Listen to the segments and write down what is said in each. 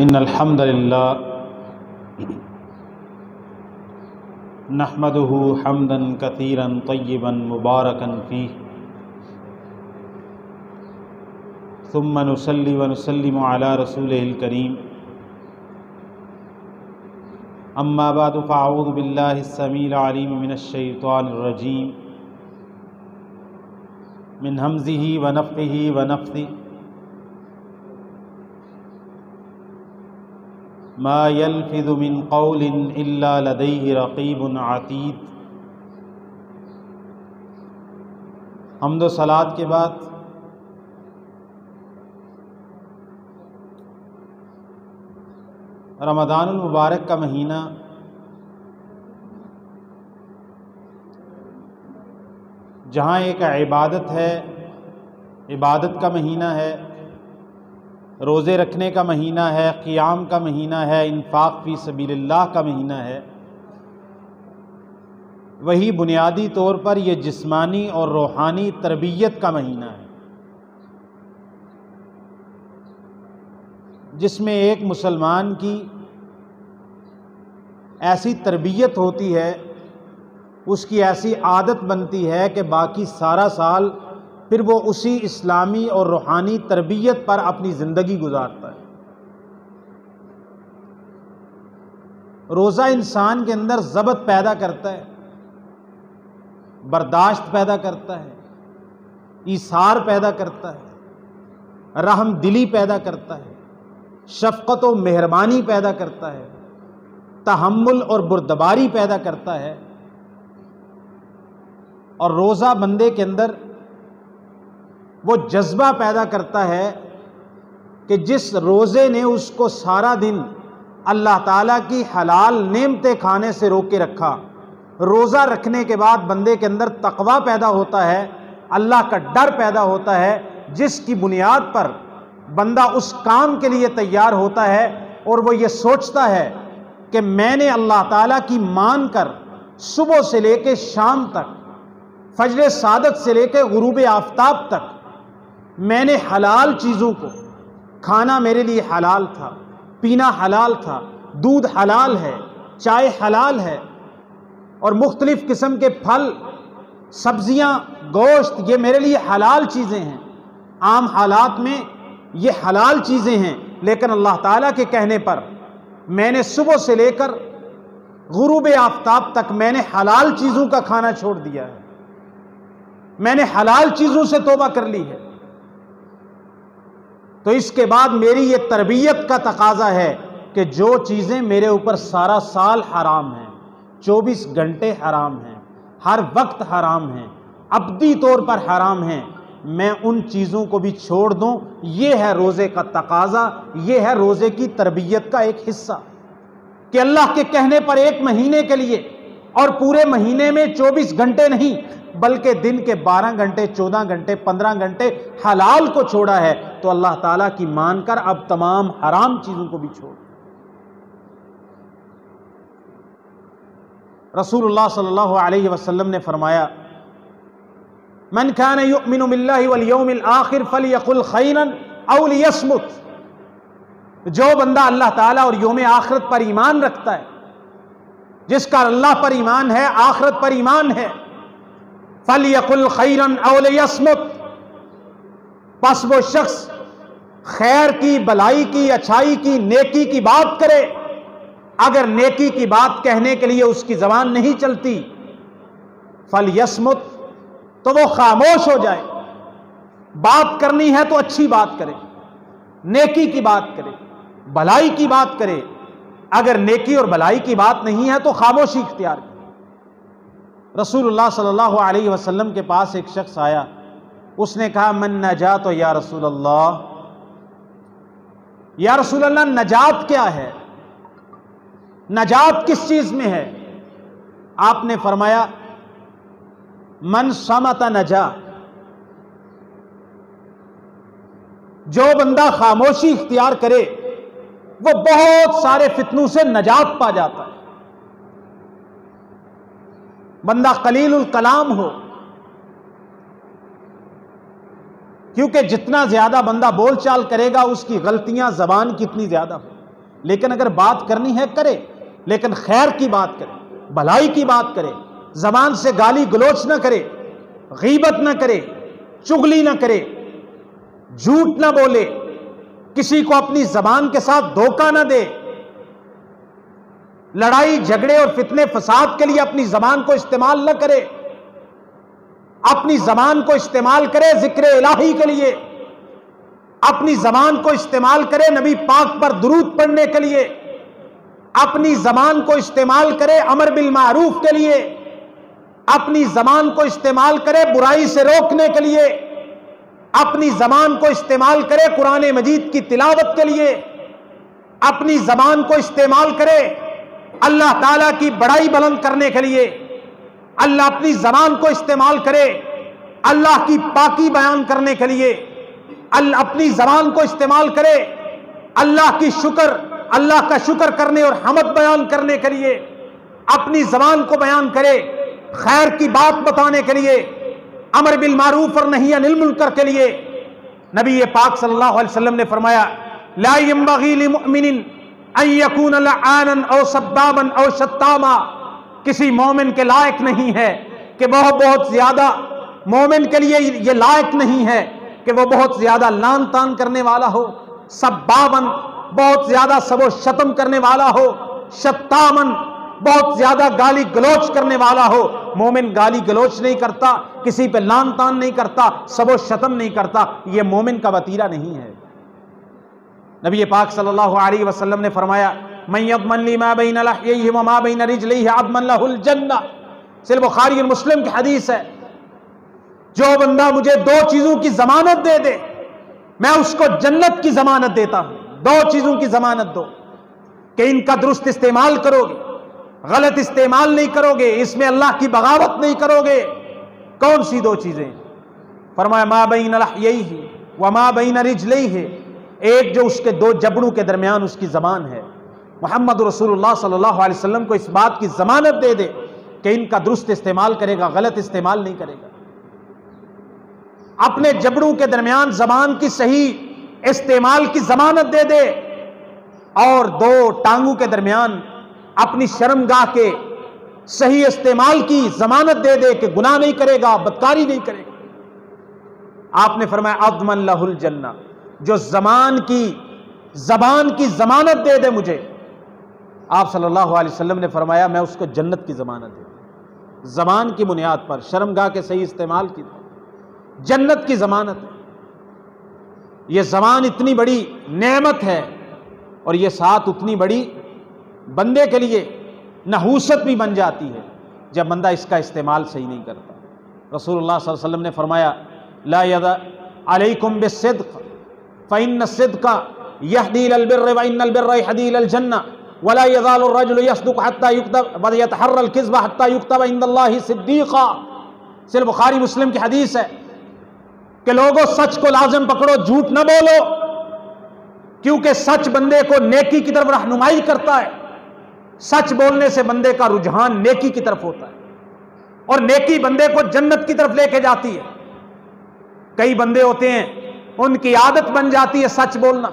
ان الحمد للہ نحمده حمدا کثیرا طیبا مبارکا فیہ ثم نصلی ونسلم علی رسولہ الکریم اما بعد فاعوذ باللہ السمیع العلیم من الشیطان الرجیم من ہمزہ ونفخہ ونفثہ ما يلفظ من قول الا لديه رقیب عتید۔ حمد و صلوات کے بعد رمضان المبارک کا مہینہ جہاں ایک عبادت ہے، عبادت کا مہینہ ہے، روزے رکھنے کا مہینہ ہے، قیام کا مہینہ ہے، انفاق فی سبیل اللہ کا مہینہ ہے، وہی بنیادی طور پر یہ جسمانی اور روحانی تربیت کا مہینہ ہے، جس میں ایک مسلمان کی ایسی تربیت ہوتی ہے، اس کی ایسی عادت بنتی ہے کہ باقی سارا سال پھر وہ اسی اسلامی اور روحانی تربیت پر اپنی زندگی گزارتا ہے۔ روزہ انسان کے اندر ضبط پیدا کرتا ہے، برداشت پیدا کرتا ہے، ایثار پیدا کرتا ہے، رحم دلی پیدا کرتا ہے، شفقت و مہربانی پیدا کرتا ہے، تحمل اور بردباری پیدا کرتا ہے، اور روزہ بندے کے اندر وہ جذبہ پیدا کرتا ہے کہ جس روزے نے اس کو سارا دن اللہ تعالیٰ کی حلال نعمتیں کھانے سے روک کے رکھا، روزہ رکھنے کے بعد بندے کے اندر تقویٰ پیدا ہوتا ہے، اللہ کا ڈر پیدا ہوتا ہے، جس کی بنیاد پر بندہ اس کام کے لیے تیار ہوتا ہے اور وہ یہ سوچتا ہے کہ میں نے اللہ تعالیٰ کی مان کر صبح سے لے کے شام تک، فجر صادق سے لے کے غروب آفتاب تک میں نے حلال چیزوں کو، کھانا میرے لیے حلال تھا، پینا حلال تھا، دودھ حلال ہے، چائے حلال ہے، اور مختلف قسم کے پھل، سبزیاں، گوشت، یہ میرے لیے حلال چیزیں ہیں۔ عام حالات میں یہ حلال چیزیں ہیں، لیکن اللہ تعالیٰ کے کہنے پر میں نے صبح سے لے کر غروب آفتاب تک میں نے حلال چیزوں کا کھانا چھوڑ دیا ہے، میں نے حلال چیزوں سے توبہ کر لی ہے، تو اس کے بعد میری یہ تربیت کا تقاضا ہے کہ جو چیزیں میرے اوپر سارا سال حرام ہیں، 24 گھنٹے حرام ہیں، ہر وقت حرام ہیں، ابدی طور پر حرام ہیں، میں ان چیزوں کو بھی چھوڑ دوں۔ یہ ہے روزے کا تقاضا، یہ ہے روزے کی تربیت کا ایک حصہ، کہ اللہ کے کہنے پر ایک مہینے کے لیے، اور پورے مہینے میں 24 گھنٹے نہیں بلکہ دن کے 12 گھنٹے، 14 گھنٹے، 15 گھنٹے حلال کو چھوڑا ہے، تو اللہ تعالیٰ کی مان کر اب تمام حرام چیزوں کو بھی چھوڑ۔ رسول اللہ صلی اللہ علیہ وسلم نے فرمایا، من کان یؤمن باللہ والیوم الآخر فلیقل خیرا او لیصمت۔ جو بندہ اللہ تعالیٰ اور یوم آخرت پر ایمان رکھتا ہے، جس کا اللہ پر ایمان ہے، آخرت پر ایمان ہے، فَلْيَقُلْ خَيْرًا أَوْ لِيَصْمُتْ، پس وہ شخص خیر کی، بلائی کی، اچھائی کی، نیکی کی بات کرے۔ اگر نیکی کی بات کہنے کے لیے اس کی زبان نہیں چلتی، فَلْيَصْمُتْ، تو وہ خاموش ہو جائے۔ بات کرنی ہے تو اچھی بات کرے، نیکی کی بات کرے، بھلائی کی بات کرے۔ اگر نیکی اور بھلائی کی بات نہیں ہے تو خاموشی اختیار کرے۔ رسول اللہ صلی اللہ علیہ وسلم کے پاس ایک شخص آیا، اس نے کہا، من نجات یا رسول اللہ، یا رسول اللہ نجات کیا ہے؟ نجات کس چیز میں ہے؟ آپ نے فرمایا، من صمت نجا، جو بندہ خاموشی اختیار کرے وہ بہت سارے فتنوں سے نجات پا جاتا ہے۔ بندہ قلیل الکلام ہو، کیونکہ جتنا زیادہ بندہ بول چال کرے گا اس کی غلطیاں زبان کی اتنی زیادہ ہو. لیکن اگر بات کرنی ہے کرے، لیکن خیر کی بات کرے، بھلائی کی بات کرے، زبان سے گالی گلوچ نہ کرے، غیبت نہ کرے، چغلی نہ کرے، جھوٹ نہ بولے، کسی کو اپنی زبان کے ساتھ دھوکہ نہ دے، لڑائی جھگڑے اور فتنے فساد کے لیے اپنی زبان کو استعمال نہ کرے، اپنی زبان کو استعمال کرے ذکر الہی کے لیے، اپنی زبان کو استعمال کرے نبی پاک پر درود پڑھنے کے لیے، اپنی زبان کو استعمال کرے امر بالمعروف کے لیے، اپنی زبان کو استعمال کرے برائی سے روکنے کے لیے، اپنی زبان کو استعمال کرے قرآن مجید کی تلاوت کے لیے، اپنی زبان کو استعمال کرے اللہ تعالیٰ کی بڑائی بلند کرنے کے لیے، اللہ اپنی زبان کو استعمال کرے اللہ کی پاکی بیان کرنے کے لیے، اللہ اپنی زبان کو استعمال کرے اللہ کا شکر کرنے اور حمد بیان کرنے کے لیے، اپنی زبان کو بیان کرے خیر کی بات بتانے کے لیے، امر بالمعروف اور نہی عن المنکر کے لیے. نبی پاک صلی اللہ علیہ وسلم نے فرمایا لا ينبغي لمؤمن ان يكون لعانا او سبابا او شتاما. کسی مومن کے لائق نہیں ہے کہ وہ بہت زیادہ، مومن کے لیے یہ لائق نہیں ہے کہ وہ بہت زیادہ لان تان کرنے والا ہو، سبابا بہت زیادہ سب و شتم کرنے والا ہو، شتامن بہت زیادہ گالی گلوچ کرنے والا ہو. مومن گالی گلوچ نہیں کرتا، کسی پہ لان تان نہیں کرتا، سب و شتم نہیں کرتا، یہ مومن کا وتیرہ نہیں ہے. نبی پاک صلی اللہ علیہ وسلم نے فرمایا من یضمن لی ما بین لحییہ وما بین رجلیہ اضمن لہ الجنہ. صحیح بخاری اور مسلم کی حدیث ہے، جو بندہ مجھے دو چیزوں کی ضمانت دے دے میں اس کو جنت کی ضمانت دیتا ہوں. دو چیزوں کی ضمانت دو کہ ان کا درست استعمال کرو گے، غلط استعمال نہیں کرو گے، اس میں اللہ کی بغاوت نہیں کرو گے. کون سی دو چیزیں؟ فرمایا ما بین لحییہ وما بین رجلیہ، ایک جو اس کے دو جبڑوں کے درمیان اس کی زبان ہے. محمد رسول اللہ صلی اللہ علیہ وسلم کو اس بات کی ضمانت دے دے کہ ان کا درست استعمال کرے گا، غلط استعمال نہیں کرے گا. اپنے جبڑوں کے درمیان زبان کی صحیح استعمال کی ضمانت دے دے، اور دو ٹانگوں کے درمیان اپنی شرمگاہ کے صحیح استعمال کی ضمانت دے دے کہ گناہ نہیں کرے گا، بدکاری نہیں کرے گا. آپ نے فرمایا اضمن لہ الجنہ، جو زبان کی ضمانت دے دے مجھے. آپ صلی اللہ علیہ وسلم نے فرمایا میں اس کو جنت کی ضمانت دے دوں. زبان کی بنیاد پر شرمگاہ کے صحیح استعمال کی جنت کی ضمانت ہے. یہ زبان اتنی بڑی نعمت ہے اور یہ ساتھ اتنی بڑی بندے کے لیے نحوست بھی بن جاتی ہے جب بندہ اس کا استعمال صحیح نہیں کرتا. رسول اللہ صلی اللہ علیہ وسلم نے فرمایا لا یضع علیکم بالصدق فإن الصدق يهدي إلى البر وإن البر يهدي إلى الجنة ولا يزال الرجل يصدق حتى يكتب ويتحرى الكذب حتى يكتب عند الله صديقا. صحیح بخاری مسلم کی حدیث ہے کہ لوگوں سچ کو لازم پکڑو، جھوٹ نہ بولو، کیونکہ سچ بندے کو نیکی کی طرف رہنمائی کرتا ہے. سچ بولنے سے بندے کا رجحان نیکی کی طرف ہوتا ہے اور نیکی بندے کو جنت کی طرف لے کے جاتی ہے. کئی بندے ہوتے ہیں ان کی عادت بن جاتی ہے سچ بولنا،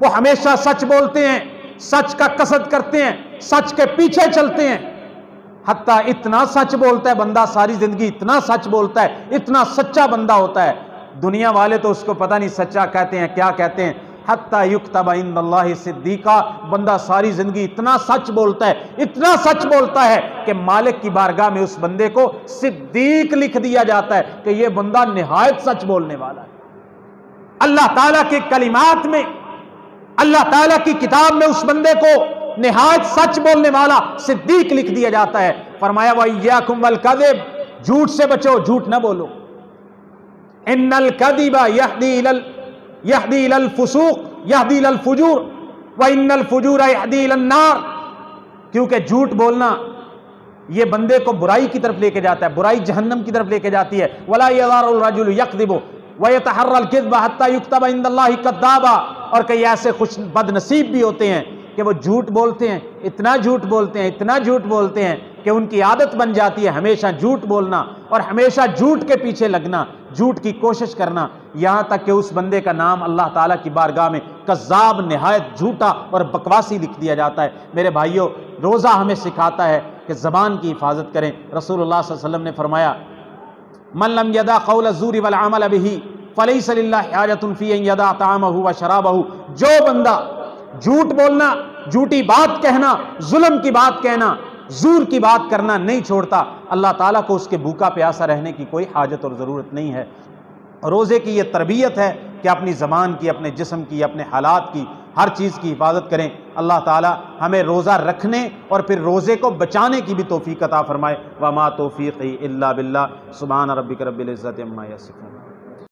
وہ ہمیشہ سچ بولتے ہیں، سچ کا قصد کرتے ہیں، سچ کے پیچھے چلتے ہیں، حتیٰ اتنا سچ بولتا ہے بندہ ساری زندگی، اتنا سچ بولتا ہے، اتنا سچا بندہ ہوتا ہے، دنیا والے تو اس کو پتہ نہیں سچا کہتے ہیں کیا کہتے ہیں. حتیٰ یکتب عند اللہ صدیقا، بندہ ساری زندگی اتنا سچ بولتا ہے، اتنا سچ بولتا ہے کہ مالک کی بارگاہ میں اس بندے کو صدیق لکھ دیا جاتا ہے کہ یہ بندہ نہایت سچ بولنے والا ہے. اللہ تعالیٰ کے کلمات میں، اللہ تعالیٰ کی کتاب میں اس بندے کو نہایت سچ بولنے والا صدیق لکھ دیا جاتا ہے. فرمایا وَإِيَّاكُمْ وَالْكَذِبَ، جھوٹ سے بچو، جھوٹ نہ بولو. إِنَّ الْكَذِبَ يَهْدِي إِلَى الْفُسُوقِ يَهْدِي إِلَى الْفُجُورِ وَإِنَّ الْفُجُورَ يَهْدِي إِلَى النَّارِ. کیونکہ جھوٹ بولنا یہ بندے کو برائی کی طرف لے کے جاتا ہے، برائی جہنم کی طرف لے کے جاتی ہے. وَلَا يَزَالُ الرَّجُلُ يَكْذِبُ وَيَتَحَرَّى الْكِذْبَ حَتَّى يُكْتَبَ عِندَ اللَّهِ كَذَّابًا. اور کئی ایسے خوش بد نصیب بھی ہوتے ہیں کہ وہ جھوٹ بولتے ہیں، اتنا جھوٹ بولتے ہیں، اتنا جھوٹ بولتے ہیں کہ ان کی عادت بن جاتی ہے ہمیشہ جھوٹ بولنا اور ہمیشہ جھوٹ کے پیچھے لگنا، جھوٹ کی کوشش کرنا، یہاں تک کہ اس بندے کا نام اللہ تعالیٰ کی بارگاہ میں کذاب، نہایت جھوٹا اور بکواسی لکھ دیا جاتا ہے۔ میرے بھائیوں، روزہ ہمیں سکھاتا ہے کہ زبان کی حفاظت کریں۔ رسول اللہ صلی اللہ علیہ وسلم نے فرمایا من لم یدع قول الزور والعمل به فلیس للہ حاجۃ فی ان یدع طعامہ وشرابہ، جو بندہ جھوٹ بولنا، جھوٹی بات کہنا، ظلم کی بات کہنا، زور کی بات کرنا نہیں چھوڑتا، اللہ تعالیٰ کو اس کے بھوکا پیاسا رہنے کی کوئی حاجت اور ضرورت نہیں ہے۔ روزے کی یہ تربیت ہے کہ اپنی زبان کی، اپنے جسم کی، اپنے حالات کی، ہر چیز کی حفاظت کریں۔ اللہ تعالیٰ ہمیں روزہ رکھنے اور پھر روزے کو بچانے کی بھی توفیق عطا فرمائے۔ وما توفیقی الا باللہ، سبحان ربک رب العزت عما یصفون۔